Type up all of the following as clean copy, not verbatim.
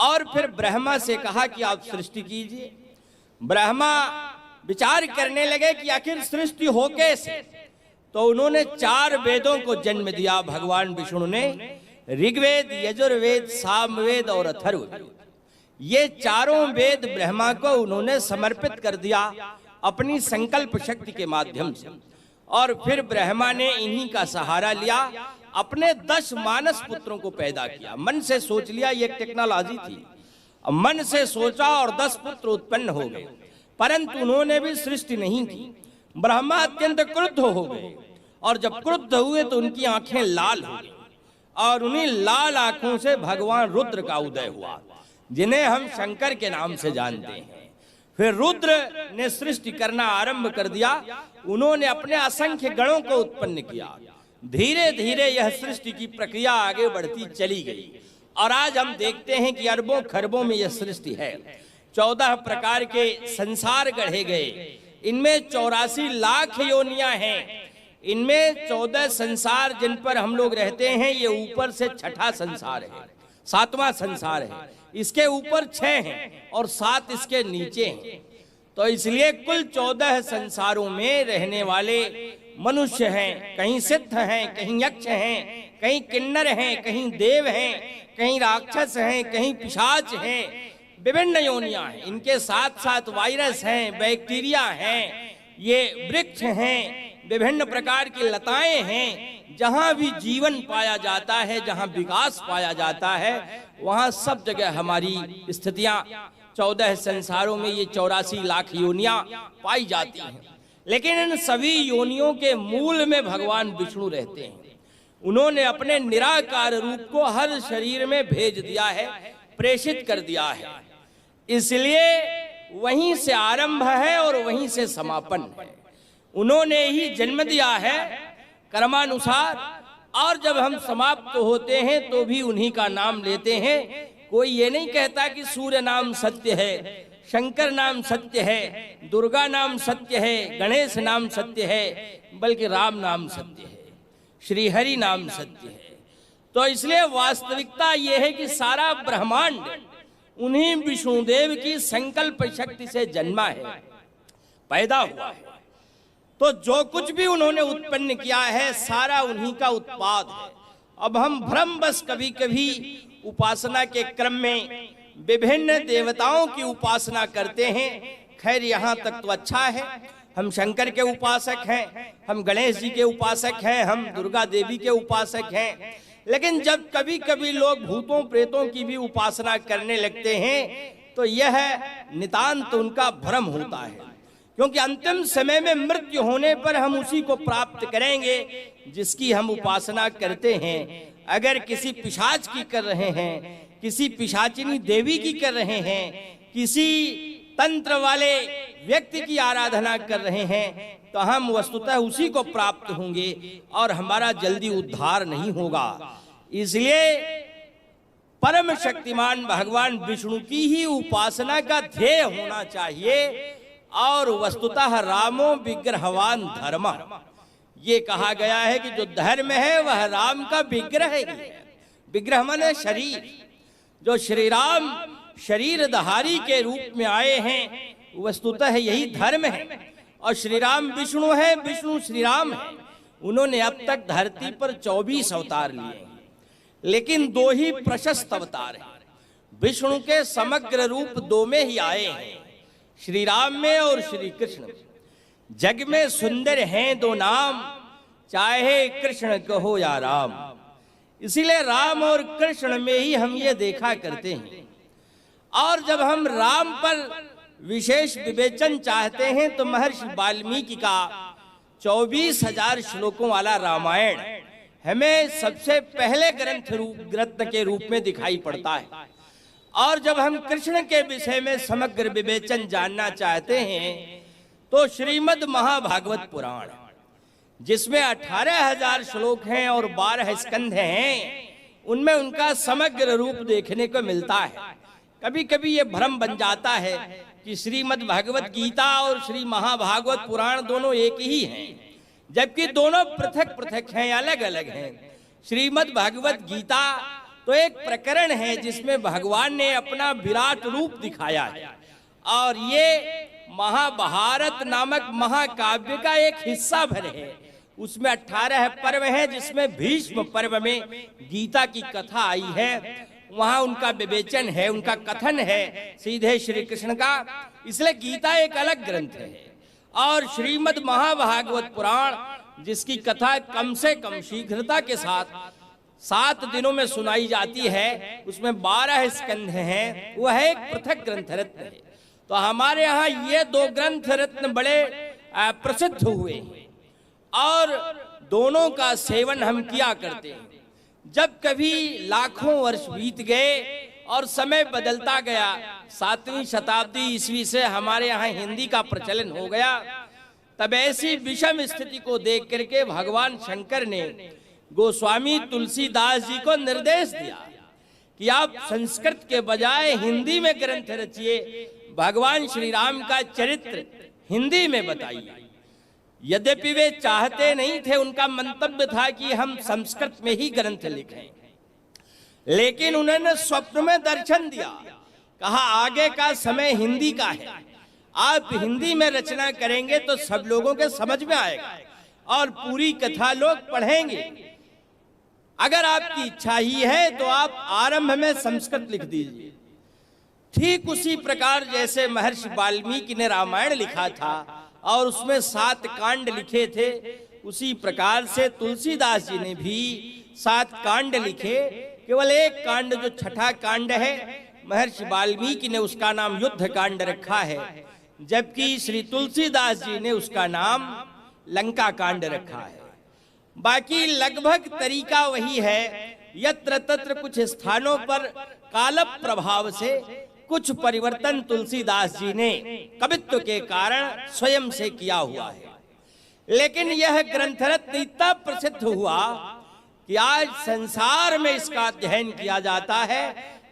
और फिर ब्रह्मा से कहा कि आप सृष्टि कीजिए। ब्रह्मा विचार करने लगे कि आखिर सृष्टि हो कैसे। तो उन्होंने 4 वेदों को जन्म दिया भगवान विष्णु ने, ऋग्वेद, यजुर्वेद, सामवेद और अथर्ववेद। ये चारों वेद ब्रह्मा को उन्होंने समर्पित कर दिया अपनी संकल्प शक्ति के माध्यम से। और फिर ब्रह्मा ने इन्हीं का सहारा लिया, अपने 10 मानस पुत्रों को पैदा किया। मन से सोच लिया, ये एक टेक्नोलॉजी थी। अब मन से सोचा और 10 पुत्र उत्पन्न हो गए, परंतु उन्होंने भी सृष्टि नहीं की। ब्रह्मा अत्यंत क्रुद्ध हो गए, और जब क्रुद्ध हुए तो उनकी आंखें लाल हो गई, और उन्हीं लाल आंखों से भगवान रुद्र का उदय हुआ, जिन्हें हम शंकर के नाम से जानते हैं। फिर रुद्र ने सृष्टि करना आरंभ कर दिया। उन्होंने अपने असंख्य गणों को उत्पन्न किया। धीरे धीरे यह सृष्टि की प्रक्रिया आगे बढ़ती चली गई, और आज हम देखते हैं कि अरबों खरबों में यह सृष्टि है। 14 प्रकार के संसार गढ़े गए, इनमें 84 लाख योनियां हैं। इनमें 14 संसार जिन पर हम लोग रहते हैं, ये ऊपर से 6ठा संसार है, 7वां संसार है। इसके ऊपर 6 हैं और 7 इसके नीचे हैं। तो इसलिए कुल 14 संसारों में रहने वाले मनुष्य हैं। कहीं सिद्ध हैं, कहीं यक्ष हैं, कहीं किन्नर हैं, कहीं देव हैं, कहीं राक्षस हैं, कहीं पिशाच हैं। विभिन्न योनियां हैं। इनके साथ साथ वायरस हैं, बैक्टीरिया हैं, ये वृक्ष हैं, विभिन्न प्रकार की लताएं हैं। जहां भी जीवन पाया जाता है, जहां विकास पाया जाता है, वहां सब जगह हमारी स्थितियां 14 संसारों में ये 84 लाख योनियां पाई जाती हैं। लेकिन इन सभी योनियों के मूल में भगवान विष्णु रहते हैं। उन्होंने अपने निराकार रूप को हर शरीर में भेज दिया है, प्रेषित कर दिया है। इसलिए वहीं से आरंभ है और वहीं से समापन है। उन्होंने ही जन्म दिया है कर्मानुसार, और जब हम समाप्त होते हैं तो भी उन्हीं का नाम लेते हैं। कोई ये नहीं कहता कि सूर्य नाम सत्य है, शंकर नाम सत्य है, दुर्गा नाम सत्य है, गणेश नाम सत्य है, बल्कि राम नाम सत्य है, श्री हरि नाम सत्य है। तो इसलिए वास्तविकता यह है कि सारा ब्रह्मांड उन्हीं विष्णुदेव की संकल्प शक्ति से जन्मा है, पैदा हुआ है। तो जो कुछ भी उन्होंने उत्पन्न किया है, सारा उन्हीं का उत्पाद है। अब हम भ्रमवश कभी कभी उपासना के क्रम में विभिन्न देवताओं की उपासना करते हैं। खैर, यहाँ तक तो अच्छा है। हम शंकर के उपासक हैं, हम गणेश जी के उपासक हैं, हम दुर्गा देवी के उपासक हैं। लेकिन जब कभी कभी लोग भूतों प्रेतों की भी उपासना करने लगते हैं, तो यह नितांत उनका भ्रम होता है। क्योंकि अंतिम समय में मृत्यु होने पर हम उसी को प्राप्त करेंगे जिसकी हम उपासना करते हैं। अगर किसी पिशाच की कर रहे हैं, किसी पिशाचिनी देवी की कर रहे हैं, किसी तंत्र वाले व्यक्ति की आराधना कर रहे हैं, तो हम वस्तुतः उसी को प्राप्त होंगे और हमारा जल्दी उद्धार नहीं होगा। इसलिए परम शक्तिमान भगवान विष्णु की ही उपासना का ध्येय होना चाहिए। और वस्तुतः रामो विग्रहवान धर्म, ये कहा गया है कि जो धर्म है वह राम का विग्रह है। विग्रह माने शरीर। जो श्री राम शरीरधारी के रूप में आए हैं, वस्तुतः यही धर्म है। और श्री राम विष्णु है, विष्णु श्री राम है। उन्होंने अब तक धरती पर 24 अवतार लिए हैं, लेकिन 2 ही प्रशस्त अवतार हैं। विष्णु के समग्र रूप 2 में ही आए हैं, श्री राम में और श्री कृष्ण। जग में सुंदर हैं 2 नाम, चाहे कृष्ण कहो या राम। इसीलिए राम और कृष्ण में ही हम ये देखा करते हैं। और जब हम राम पर विशेष विवेचन चाहते हैं, तो महर्षि वाल्मीकि का 24,000 श्लोकों वाला रामायण हमें सबसे पहले ग्रंथ के रूप में दिखाई पड़ता है। और जब हम कृष्ण के विषय में समग्र विवेचन जानना चाहते हैं, तो श्रीमद् महाभागवत पुराण, जिसमें 18,000 श्लोक हैं और 12 स्कंध हैं, उनमें उनका समग्र रूप देखने को मिलता है। कभी कभी ये भ्रम बन जाता है कि श्रीमद् भागवत गीता और श्री महाभागवत पुराण दोनों एक ही हैं, जबकि दोनों पृथक पृथक हैं, अलग अलग हैं। श्रीमद् भागवत गीता तो एक प्रकरण है जिसमें भगवान ने अपना विराट रूप दिखाया है, और ये महाभारत नामक महाकाव्य का एक हिस्सा भर है। उसमें 18 पर्व है, जिसमें भीष्म पर्व में गीता की कथा आई है, वहां उनका विवेचन है, उनका कथन है सीधे श्री कृष्ण का। इसलिए गीता एक अलग ग्रंथ है। और श्रीमद् महाभागवत पुराण, जिसकी कथा कम से कम शीघ्रता के साथ 7 दिनों में सुनाई जाती है, उसमें 12 स्कंध हैं, वह एक पृथक ग्रंथ रत्न है। तो हमारे यहाँ ये 2 ग्रंथ रत्न बड़े प्रसिद्ध हुए हैं, और दोनों का सेवन हम किया करते हैं। जब कभी लाखों वर्ष बीत गए और समय बदलता गया, 7वीं शताब्दी ईस्वी से हमारे यहाँ हिंदी का प्रचलन हो गया, तब ऐसी विषम स्थिति को देख करके भगवान शंकर ने गोस्वामी तुलसीदास जी को निर्देश दिया कि आप संस्कृत के बजाय हिंदी में ग्रंथ रचिए, भगवान श्री राम का चरित्र हिंदी में बताइए। यद्यपि वे चाहते नहीं थे, उनका मंतव्य था कि हम संस्कृत में ही ग्रंथ लिखें, लेकिन उन्होंने स्वप्न में दर्शन दिया, कहा आगे का समय हिंदी का है, आप हिंदी में रचना करेंगे तो सब लोगों के समझ में आएगा और पूरी कथा लोग पढ़ेंगे। अगर आपकी इच्छा ही है तो आप आरंभ में संस्कृत लिख दीजिए। ठीक उसी प्रकार जैसे महर्षि वाल्मीकि ने रामायण लिखा था और उसमें 7 कांड लिखे थे, उसी प्रकार से तुलसीदास जी ने भी 7 कांड लिखे। केवल एक कांड जो छठा कांड है, महर्षि वाल्मीकि ने उसका नाम युद्ध कांड रखा है, जबकि श्री तुलसीदास जी ने उसका नाम लंका कांड रखा है। बाकी लगभग तरीका वही है। यत्र तत्र कुछ स्थानों पर काल प्रभाव से कुछ परिवर्तन तुलसीदास जी ने कवित्व के कारण स्वयं से किया हुआ है, लेकिन यह ग्रंथरत्न इतना प्रसिद्ध हुआ कि आज संसार में इसका अध्ययन किया जाता है।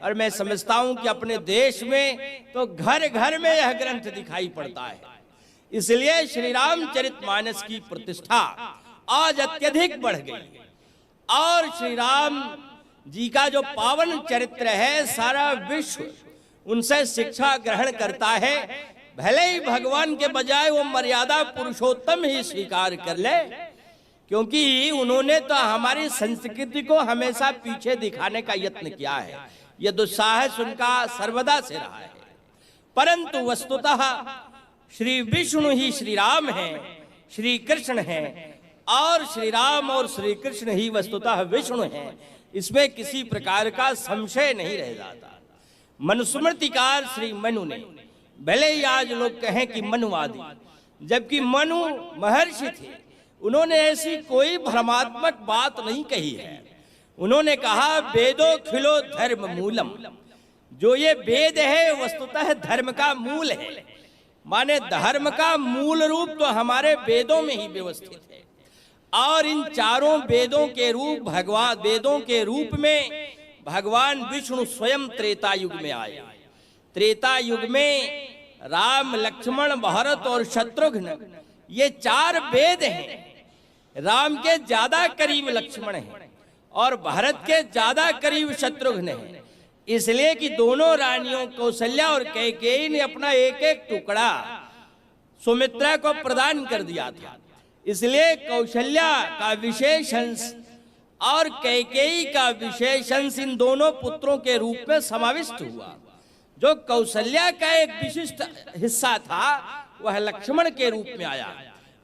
और मैं समझता हूं कि अपने देश में तो घर घर में यह ग्रंथ दिखाई पड़ता है। इसलिए श्री रामचरितमानस की प्रतिष्ठा आज अत्यधिक बढ़ गई, और श्री राम जी का जो पावन चरित्र है, सारा विश्व उनसे शिक्षा ग्रहण करता है। भले ही भगवान के बजाय वो मर्यादा पुरुषोत्तम ही स्वीकार कर ले, क्योंकि उन्होंने तो हमारी संस्कृति को हमेशा पीछे दिखाने का यत्न किया है। यह दुस्साहस उनका सर्वदा से रहा है। परंतु वस्तुतः श्री विष्णु ही श्री राम हैं, श्री कृष्ण हैं, और श्री राम और श्री कृष्ण ही वस्तुतः विष्णु हैं। इसमें किसी प्रकार का संशय नहीं रह जाता। मनुस्मृतिकार श्री मनु ने, भले ही आज लोग कहें कि मनुवादी, जबकि मनु महर्षि थे, उन्होंने ऐसी कोई भ्रमात्मक बात नहीं कही है। उन्होंने कहा वेदो खिलो धर्म मूलम, जो ये वेद है वस्तुतः धर्म का मूल है। माने धर्म का मूल रूप तो हमारे वेदों में ही व्यवस्थित है, और इन चारों वेदों के रूप वेदों के रूप में भगवान विष्णु स्वयं त्रेता युग में आए। त्रेता युग में राम, लक्ष्मण, भरत और शत्रुघ्न, ये 4 वेद हैं। राम के ज्यादा करीब लक्ष्मण हैं और भरत के ज्यादा करीब शत्रुघ्न हैं, इसलिए कि दोनों रानियों कौशल्या और कैकेयी ने अपना एक एक टुकड़ा सुमित्रा को प्रदान कर दिया था। इसलिए कौशल्या का विशेष अंश और कैकेयी का विशेष अंश इन दोनों पुत्रों के रूप में समाविष्ट हुआ। जो कौशल्या का एक विशिष्ट हिस्सा था वह लक्ष्मण के रूप में आया,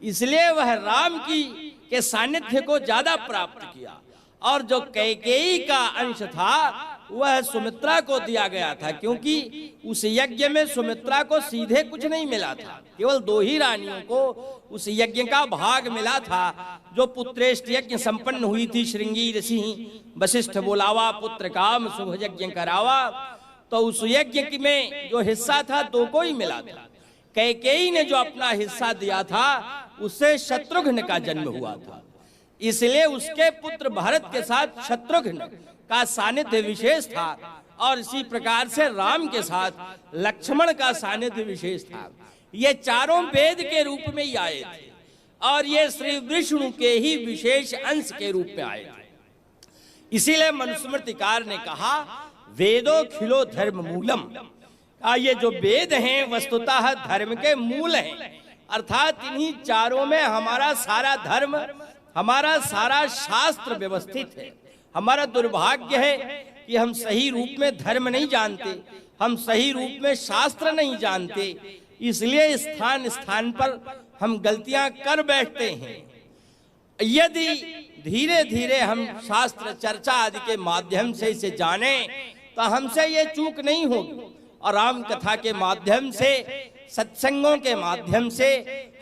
इसलिए वह राम के सानिध्य को ज्यादा प्राप्त किया, और जो कैकेयी का अंश था वह सुमित्रा को दिया गया था, क्योंकि उस यज्ञ में सुमित्रा को सीधे कुछ नहीं मिला था, केवल 2 ही रानियों को उस यज्ञ का भाग मिला था। जो पुत्रेष्ट यज्ञ संपन्न हुई थी, श्रृंगी ऋषि वशिष्ठ बोलावा, पुत्र काम शुभ यज्ञ करावा, तो उस यज्ञ में जो हिस्सा था 2 को ही मिला था। कैकेयी ने जो अपना हिस्सा दिया था उससे शत्रुघ्न का जन्म हुआ था, इसलिए उसके पुत्र भरत के साथ शत्रुघ्न का सानिध्य विशेष था, और इसी प्रकार से राम के साथ लक्ष्मण का सानिध्य विशेष था। ये चारों वेद के रूप में ही आए थे, और ये श्री विष्णु के ही विशेष अंश के रूप में आए थे। इसीलिए मनुस्मृतिकार ने कहा वेदो खिलो धर्म मूलम। ये जो वेद हैं वस्तुतः धर्म के मूल हैं, अर्थात इन्हीं चारों में हमारा सारा धर्म, हमारा सारा शास्त्र व्यवस्थित है। हमारा दुर्भाग्य है कि हम सही रूप में धर्म नहीं जानते, हम सही रूप में शास्त्र नहीं जानते, इसलिए स्थान स्थान पर हम गलतियां कर बैठते हैं। यदि धीरे धीरे हम शास्त्र चर्चा आदि के माध्यम से इसे जाने तो हमसे ये चूक नहीं होगी, और राम कथा के माध्यम से, सत्संगों के माध्यम से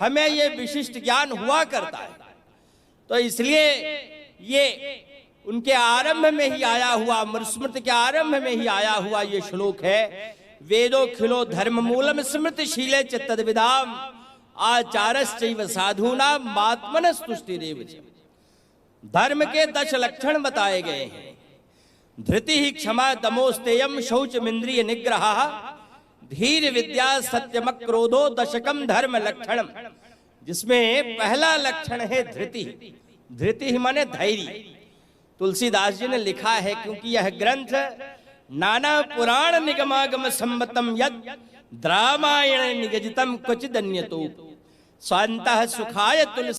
हमें ये विशिष्ट ज्ञान हुआ करता है। तो इसलिए ये उनके आरंभ में ही आया हुआ, मनुस्मृति के आरंभ में ही आया हुआ ये श्लोक है, वेदो खिलो धर्म मूलम स्मृतिशीले च तद्विदाम आचारश्चैव साधूनाम आत्मनस्तुष्टिरेव च। धर्म के 10 लक्षण बताए गए हैं। धृति ही क्षमा दमोस्तेयम शौचमिंद्रिय निग्रह धीर विद्या सत्यम क्रोधो दशकम धर्म लक्षणम, जिसमें पहला लक्षण है धृति। धृति ही माने धैर्य। तुलसीदास जी ने लिखा है, क्योंकि यह ग्रंथ नाना पुराण निगमागम सम्मतम यद रामायण निगजितम क्वचिदन्यतो स्वान्तः सुखाय तुलसी